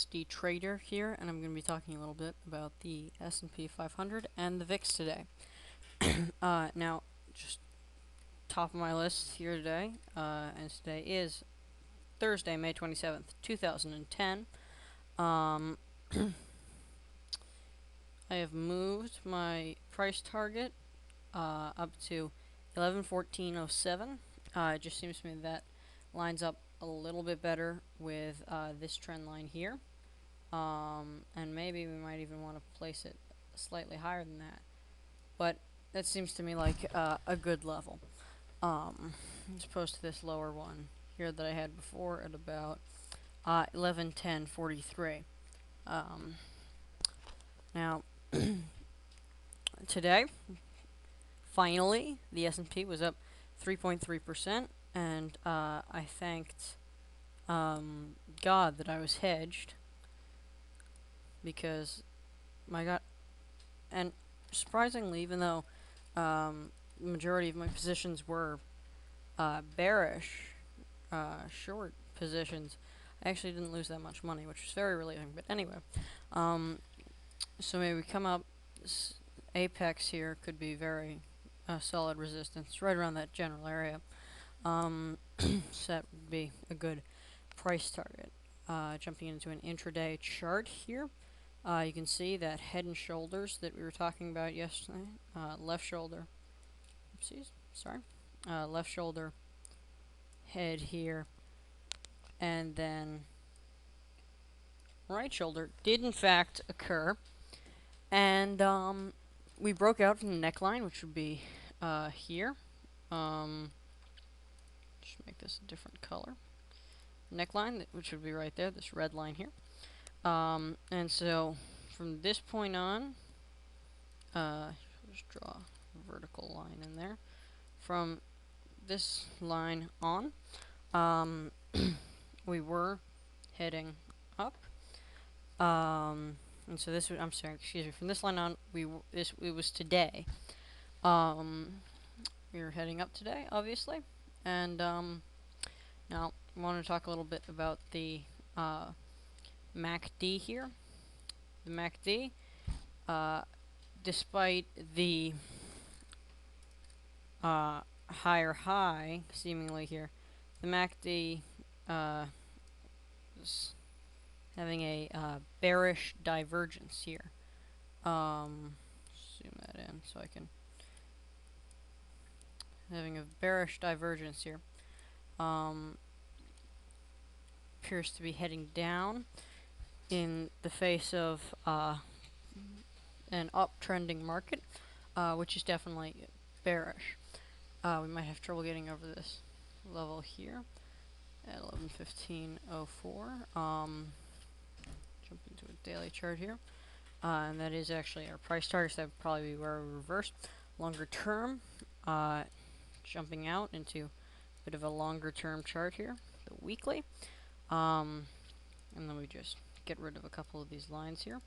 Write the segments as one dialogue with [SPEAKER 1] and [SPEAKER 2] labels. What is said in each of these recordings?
[SPEAKER 1] TSDTRADER here, and I'm going to be talking a little bit about the S&P 500 and the VIX today. Now, just top of my list here today, and today is Thursday, May 27th, 2010. I have moved my price target up to 1114.07. It just seems to me that lines up a little bit better with this trend line here, and maybe we might even want to place it slightly higher than that, but that seems to me like a good level, as opposed to this lower one here that I had before at about 1110.43. Now today, finally, the S&P was up 3.3%, and I thanked God that I was hedged, because my God, and surprisingly, even though the majority of my positions were bearish, short positions, I actually didn't lose that much money, which was very relieving. But anyway, so maybe we come up, apex here could be very solid resistance, right around that general area. So that would be a good price target. Jumping into an intraday chart here, you can see that head and shoulders that we were talking about yesterday. Left shoulder, oopsies, sorry, left shoulder, head here, and then right shoulder did in fact occur, and we broke out from the neckline, which would be here. Just make this a different color. Neckline, which would be right there, this red line here. And so from this point on, just draw a vertical line in there. From this line on, we were heading up. And so this was, I'm sorry, excuse me, from this line on, it was today. We were heading up today, obviously. And now I want to talk a little bit about the MACD here. The MACD, despite the higher high, seemingly here, the MACD is having a bearish divergence here. Zoom that in so I can. Having a bearish divergence here. Appears to be heading down in the face of an uptrending market, which is definitely bearish. We might have trouble getting over this level here at 1115.04. Jump into a daily chart here, and that is actually our price target. So that would probably be where we reverse. Longer term, jumping out into a bit of a longer term chart here, the weekly, and then we just get rid of a couple of these lines here.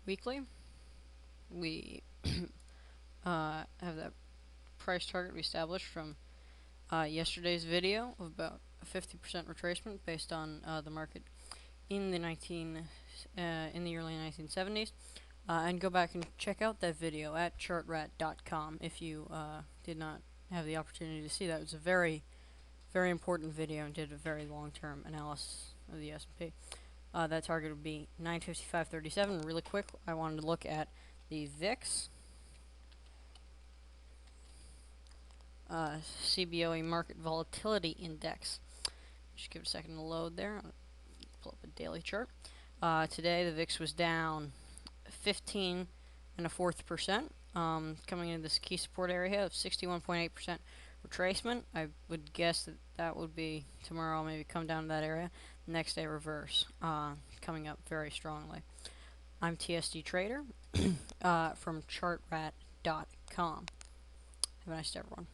[SPEAKER 1] Weekly, we have that price target we established from yesterday's video of about a 50% retracement based on the market in the early 1970s. And go back and check out that video at chartrat.com if you did not have the opportunity to see that. It was a very, very important video and did a very long-term analysis of the S&P. That target would be 955.37. Really quick, I wanted to look at the VIX, CBOE Market Volatility Index. Just give it a second to load there. I'll pull up a daily chart. Today the VIX was down 15.25%, coming into this key support area of 61.8% retracement. I would guess that that would be tomorrow, maybe come down to that area. Next day reverse, coming up very strongly. I'm TSDTRADER from Chartrat.com. Have a nice day, everyone.